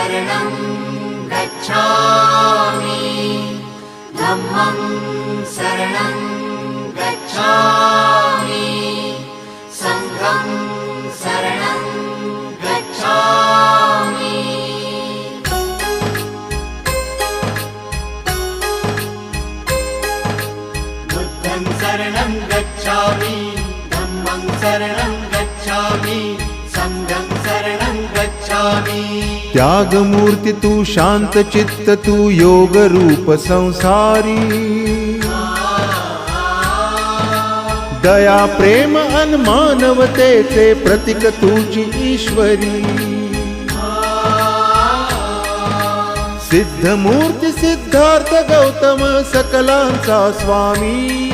शरणं गच्छामि धम्मं शरणं गच्छामि संघं शरणं गच्छामि बुद्धं शरणं गच्छामि धम्मं शरणं गच्छामि संघं शरणं गच्छामि। त्यागमूर्ती तू शांत चित्त तू योग रूप संसारी दया प्रेम अन मानवतेचे प्रतीक तुझी ईश्वरी सिद्धमूर्ती सिद्धार्थ गौतम सकलांचा स्वामी